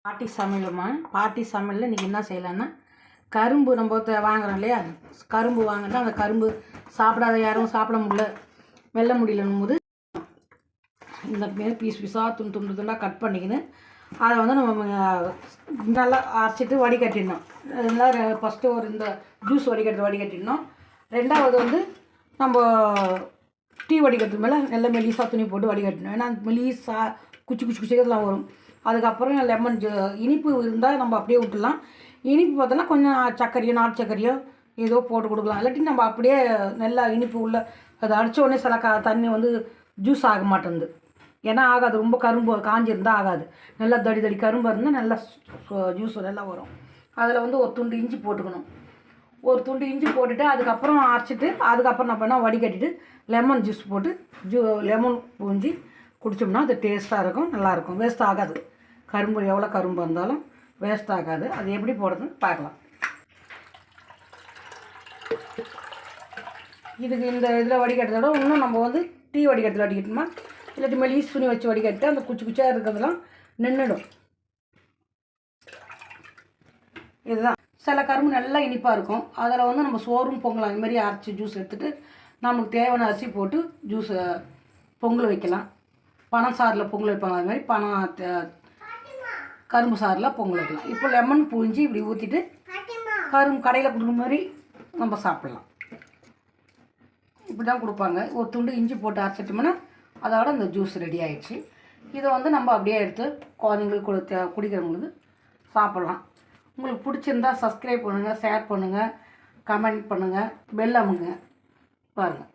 பாட்டி சமையலுமா. பாட்டி சமையலில் இன்றைக்கி என்ன செய்யலான்னா, கரும்பு நம்ம வாங்குறோம் இல்லையா, கரும்பு வாங்கினா அந்த கரும்பு சாப்பிடாத யாரும் சாப்பிட முடியல, வெல்ல முடியலன்னும் போது இந்த மாரி பீஸ் பீஸாக துண்டு துண்டாக கட் பண்ணிக்கின்னு அதை வந்து நம்ம நல்லா அரைச்சிட்டு வடிகட்டிடணும். இதெல்லாம் ஃபஸ்ட்டு இந்த ஜூஸ் வடிகட்டிடணும். ரெண்டாவது நம்ம டீ வடிகட்டுறது மேலே நல்லா மெலிசாக துணி போட்டு வடிகட்டணும். ஏன்னா மெலிசாக குச்சி இதெல்லாம் வரும். அதுக்கப்புறம் லெமன் இனிப்பு இருந்தால் நம்ம அப்படியே விட்டுடலாம். இனிப்பு பார்த்தோன்னா கொஞ்சம் சர்க்கரையோ நாட்டு சர்க்கரையோ ஏதோ போட்டு கொடுக்கலாம். இல்லாட்டி நம்ம அப்படியே நல்லா இனிப்பு உள்ள அதை அடித்த உடனே சில தண்ணி ஜூஸ் ஆக மாட்டேங்குது. ஏன்னா ஆகாது, ரொம்ப கரும்பு காஞ்சிருந்தால் ஆகாது. நல்லா தடி கரும்பு இருந்தால் நல்லா ஜூஸ் நல்லா வரும். அதில் ஒரு துண்டு இஞ்சி போட்டுக்கணும். ஒரு துண்டு இஞ்சி போட்டுட்டு அதுக்கப்புறம் அரைச்சிட்டு அதுக்கப்புறம் நம்ம என்ன வடிகட்டிட்டு லெமன் ஜூஸ் போட்டு லெமன் பூஞ்சி குடித்தோம்னா அது டேஸ்ட்டாக இருக்கும், நல்லாயிருக்கும், வேஸ்ட் ஆகாது. கரும்பு எவ்வளோ கரும்பு இருந்தாலும் வேஸ்ட் ஆகாது. அது எப்படி போடுறதுன்னு பார்க்கலாம். இதுக்கு இந்த இதில் வடிகட்டுறதோட இன்னும் நம்ம டீ வடிகட்டுறது வடிகட்டணுமா, இல்லாட்டி மெலிஸ் துணி வச்சு வடிகட்டு அந்த குச்சியாக இருக்கிறதெல்லாம் நின்றுடும். இதுதான் சில கரும்பு நல்லா இனிப்பாக இருக்கும். அதில் நம்ம சோறும் பொங்கலாம். இது மாதிரி அரைச்சி ஜூஸ் எடுத்துகிட்டு நமக்கு தேவையான அரிசி போட்டு ஜூஸை பொங்கல் வைக்கலாம். பனம் சாறில் பொங்கல் வைப்பாங்க. அது மாதிரி கரும்பு சாறில் பொங்கல் வைக்கலாம். இப்போ லெமன் பூஞ்சி இப்படி ஊற்றிட்டு கரும்பு கடையில் கொடுக்குற மாதிரி நம்ம சாப்பிட்லாம். இப்படி தான் கொடுப்பாங்க. ஒரு துண்டு இஞ்சி போட்டு அரைச்சிட்டோம்னா அதோட இந்த ஜூஸ் ரெடி ஆகிடுச்சு. இதை நம்ம அப்படியே எடுத்து குழந்தைங்களுக்கு குடிக்கிறவங்களுக்கு சாப்பிட்லாம். உங்களுக்கு பிடிச்சிருந்தா சப்ஸ்கிரைப் பண்ணுங்கள், ஷேர் பண்ணுங்கள், கமெண்ட் பண்ணுங்கள், பெல் அமுங்க. பாருங்கள்.